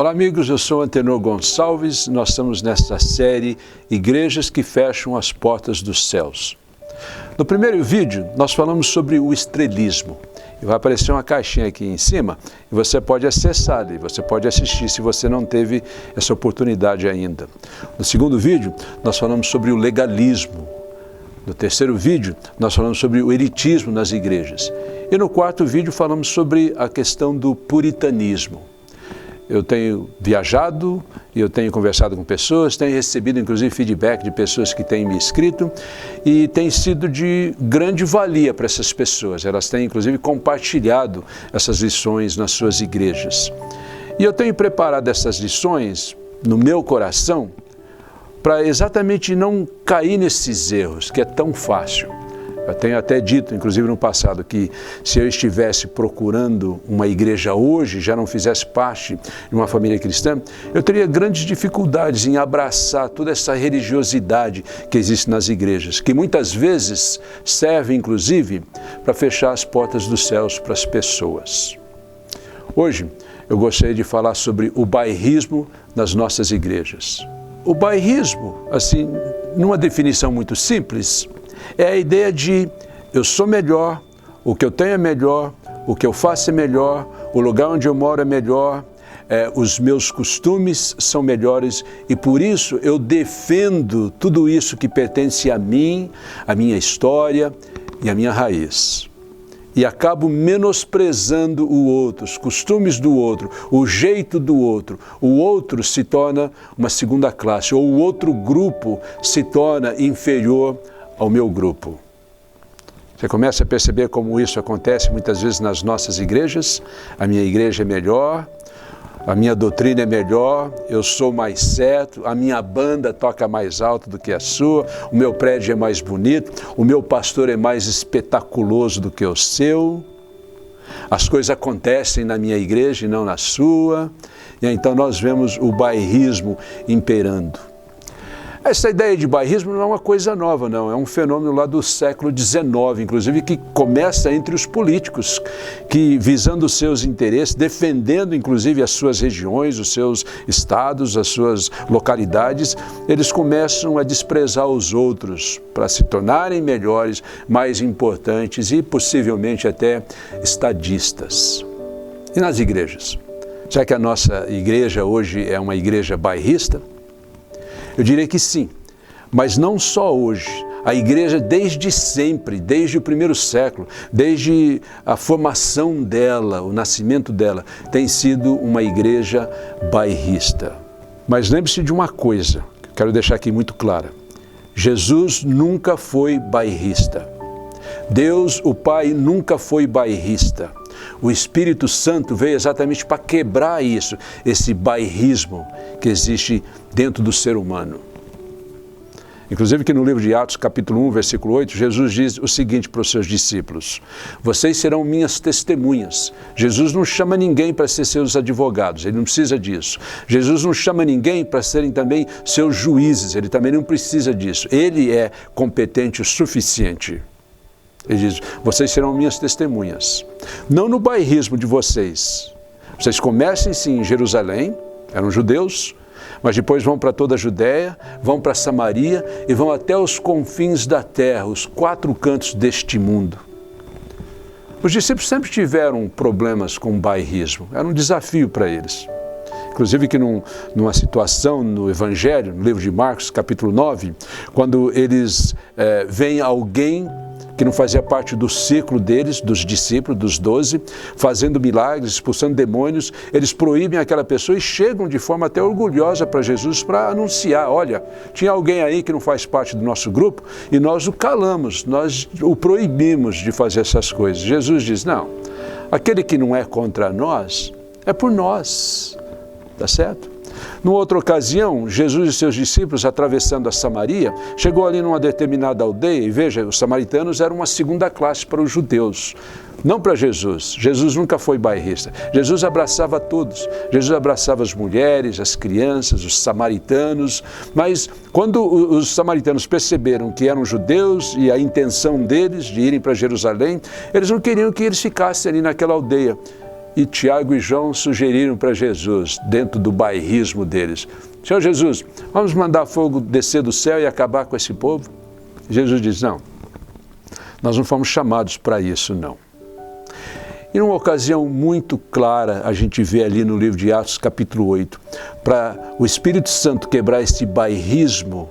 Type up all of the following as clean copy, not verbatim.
Olá amigos, eu sou Antenor Gonçalves, nós estamos nesta série Igrejas que Fecham as Portas dos Céus. No primeiro vídeo nós falamos sobre o estrelismo. E vai aparecer uma caixinha aqui em cima e você pode acessar e você pode assistir se você não teve essa oportunidade ainda. No segundo vídeo nós falamos sobre o legalismo. No terceiro vídeo nós falamos sobre o elitismo nas igrejas. E no quarto vídeo falamos sobre a questão do puritanismo. Eu tenho viajado, eu tenho conversado com pessoas, tenho recebido inclusive feedback de pessoas que têm me escrito e tem sido de grande valia para essas pessoas. Elas têm inclusive compartilhado essas lições nas suas igrejas. E eu tenho preparado essas lições no meu coração para exatamente não cair nesses erros, que é tão fácil. Eu tenho até dito, inclusive no passado, que se eu estivesse procurando uma igreja hoje, já não fizesse parte de uma família cristã, eu teria grandes dificuldades em abraçar toda essa religiosidade que existe nas igrejas, que muitas vezes serve, inclusive, para fechar as portas dos céus para as pessoas. Hoje, eu gostaria de falar sobre o bairrismo nas nossas igrejas. O bairrismo, assim, numa definição muito simples, é a ideia de eu sou melhor, o que eu tenho é melhor, o que eu faço é melhor, o lugar onde eu moro é melhor, os meus costumes são melhores e por isso eu defendo tudo isso que pertence a mim, a minha história e a minha raiz. E acabo menosprezando o outro, os costumes do outro, o jeito do outro. O outro se torna uma segunda classe, ou o outro grupo se torna inferior ao meu grupo. Você começa a perceber como isso acontece muitas vezes nas nossas igrejas. A minha igreja é melhor, a minha doutrina é melhor, eu sou mais certo, a minha banda toca mais alto do que a sua, o meu prédio é mais bonito, o meu pastor é mais espetaculoso do que o seu. As coisas acontecem na minha igreja e não na sua. E então nós vemos o bairrismo imperando. Essa ideia de bairrismo não é uma coisa nova, não. É um fenômeno lá do século XIX, inclusive, que começa entre os políticos, que visando os seus interesses, defendendo inclusive as suas regiões, os seus estados, as suas localidades, eles começam a desprezar os outros para se tornarem melhores, mais importantes e possivelmente até estadistas. E nas igrejas? Será que a nossa igreja hoje é uma igreja bairrista? Eu diria que sim, mas não só hoje. A igreja desde sempre, desde o primeiro século, desde a formação dela, o nascimento dela, tem sido uma igreja bairrista. Mas lembre-se de uma coisa, que eu quero deixar aqui muito clara. Jesus nunca foi bairrista. Deus, o Pai, nunca foi bairrista. O Espírito Santo veio exatamente para quebrar isso, esse bairrismo que existe dentro do ser humano. Inclusive que no livro de Atos, capítulo 1, versículo 8, Jesus diz o seguinte para os seus discípulos: vocês serão minhas testemunhas. Jesus não chama ninguém para ser seus advogados, ele não precisa disso. Jesus não chama ninguém para serem também seus juízes, ele também não precisa disso. Ele é competente o suficiente. Ele diz, vocês serão minhas testemunhas. Não no bairrismo de vocês. Vocês comecem sim em Jerusalém, eram judeus, mas depois vão para toda a Judéia, vão para Samaria e vão até os confins da terra, os quatro cantos deste mundo. Os discípulos sempre tiveram problemas com o bairrismo, era um desafio para eles. Inclusive que numa situação no Evangelho, no livro de Marcos, capítulo 9, quando eles veem alguém que não fazia parte do círculo deles, dos discípulos, dos 12, fazendo milagres, expulsando demônios, eles proíbem aquela pessoa e chegam de forma até orgulhosa para Jesus para anunciar, olha, tinha alguém aí que não faz parte do nosso grupo e nós o calamos, nós o proibimos de fazer essas coisas. Jesus diz, não, aquele que não é contra nós, é por nós, tá certo? Numa outra ocasião, Jesus e seus discípulos, atravessando a Samaria, chegou ali numa determinada aldeia e veja, os samaritanos eram uma segunda classe para os judeus, não para Jesus. Jesus nunca foi bairrista. Jesus abraçava todos. Jesus abraçava as mulheres, as crianças, os samaritanos, mas quando os samaritanos perceberam que eram judeus e a intenção deles de irem para Jerusalém, eles não queriam que eles ficassem ali naquela aldeia. e Tiago e João sugeriram para Jesus, dentro do bairrismo deles: Senhor Jesus, vamos mandar fogo descer do céu e acabar com esse povo? Jesus diz: não, nós não fomos chamados para isso, não. E numa ocasião muito clara, a gente vê ali no livro de Atos, capítulo 8, para o Espírito Santo quebrar esse bairrismo,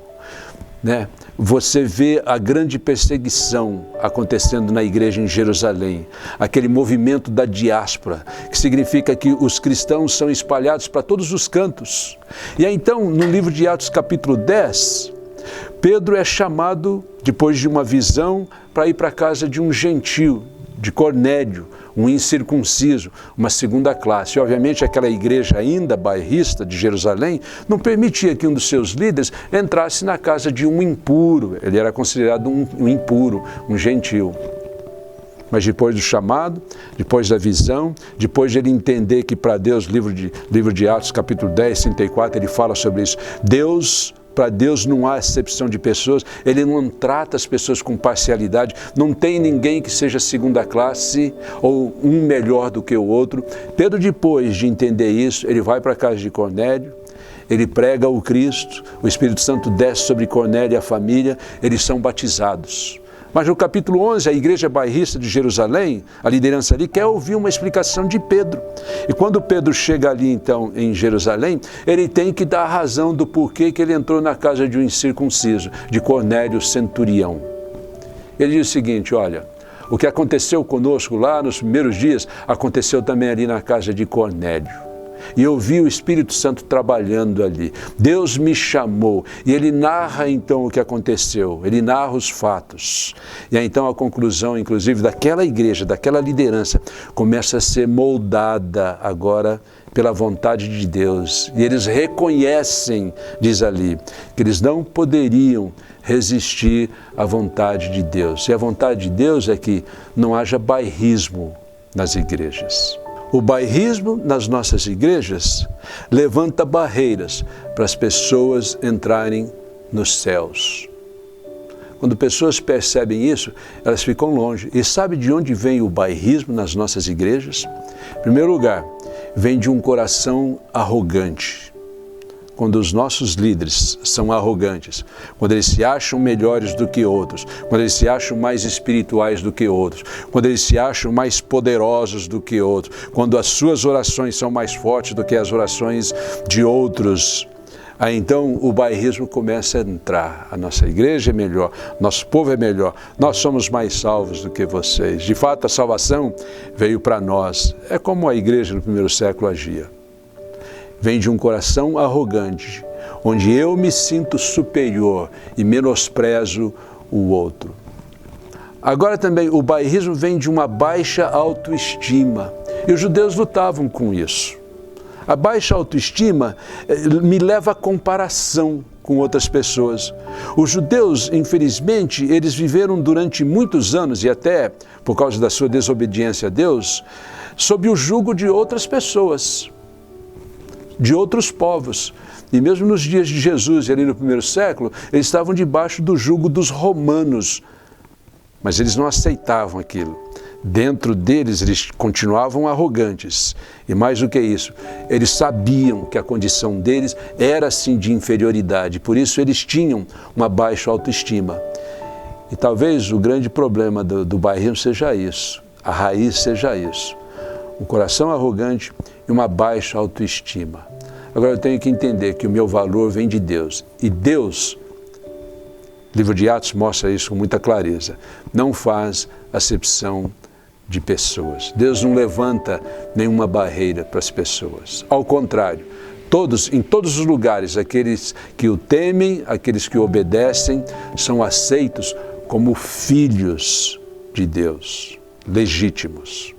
né? Você vê a grande perseguição acontecendo na igreja em Jerusalém, aquele movimento da diáspora, que significa que os cristãos são espalhados para todos os cantos. E aí então, no livro de Atos, capítulo 10, Pedro é chamado, depois de uma visão, para ir para a casa de um gentio, de Cornélio, um incircunciso, uma segunda classe. E, obviamente, aquela igreja ainda bairrista de Jerusalém não permitia que um dos seus líderes entrasse na casa de um impuro. Ele era considerado um impuro, um gentio. Mas depois do chamado, depois da visão, depois de ele entender que para Deus, livro de Atos, capítulo 10, 34, ele fala sobre isso. Para Deus não há acepção de pessoas, Ele não trata as pessoas com parcialidade, não tem ninguém que seja segunda classe ou um melhor do que o outro. Pedro, depois de entender isso, ele vai para a casa de Cornélio, ele prega o Cristo, o Espírito Santo desce sobre Cornélio e a família, eles são batizados. Mas no capítulo 11, a igreja bairrista de Jerusalém, a liderança ali, quer ouvir uma explicação de Pedro. E quando Pedro chega ali, então, em Jerusalém, ele tem que dar a razão do porquê que ele entrou na casa de um incircunciso, de Cornélio centurião. Ele diz o seguinte: olha, o que aconteceu conosco lá nos primeiros dias, aconteceu também ali na casa de Cornélio. E eu vi o Espírito Santo trabalhando ali. Deus me chamou. E ele narra então o que aconteceu. Ele narra os fatos. E aí então a conclusão, inclusive, daquela igreja, daquela liderança, começa a ser moldada agora pela vontade de Deus. E eles reconhecem, diz ali, que eles não poderiam resistir à vontade de Deus. E a vontade de Deus é que não haja bairrismo nas igrejas. O bairrismo nas nossas igrejas levanta barreiras para as pessoas entrarem nos céus. Quando pessoas percebem isso, elas ficam longe. E sabe de onde vem o bairrismo nas nossas igrejas? Em primeiro lugar, vem de um coração arrogante. Quando os nossos líderes são arrogantes, quando eles se acham melhores do que outros, quando eles se acham mais espirituais do que outros, quando eles se acham mais poderosos do que outros, quando as suas orações são mais fortes do que as orações de outros, aí então o bairrismo começa a entrar. A nossa igreja é melhor, nosso povo é melhor, nós somos mais salvos do que vocês. De fato, a salvação veio para nós. É como a igreja no primeiro século agia. Vem de um coração arrogante, onde eu me sinto superior e menosprezo o outro. Agora também, o bairrismo vem de uma baixa autoestima. E os judeus lutavam com isso. A baixa autoestima me leva à comparação com outras pessoas. Os judeus, infelizmente, eles viveram durante muitos anos, e até por causa da sua desobediência a Deus, sob o jugo de outras pessoas, de outros povos. E mesmo nos dias de Jesus, ali no primeiro século, eles estavam debaixo do jugo dos romanos. Mas eles não aceitavam aquilo. Dentro deles, eles continuavam arrogantes. E mais do que isso, eles sabiam que a condição deles era assim de inferioridade. Por isso, eles tinham uma baixa autoestima. E talvez o grande problema do bairrismo seja isso. A raiz seja isso. Um coração arrogante e uma baixa autoestima. Agora eu tenho que entender que o meu valor vem de Deus. E Deus, o livro de Atos mostra isso com muita clareza, não faz acepção de pessoas. Deus não levanta nenhuma barreira para as pessoas. Ao contrário, em todos os lugares, aqueles que o temem, aqueles que o obedecem, são aceitos como filhos de Deus, legítimos.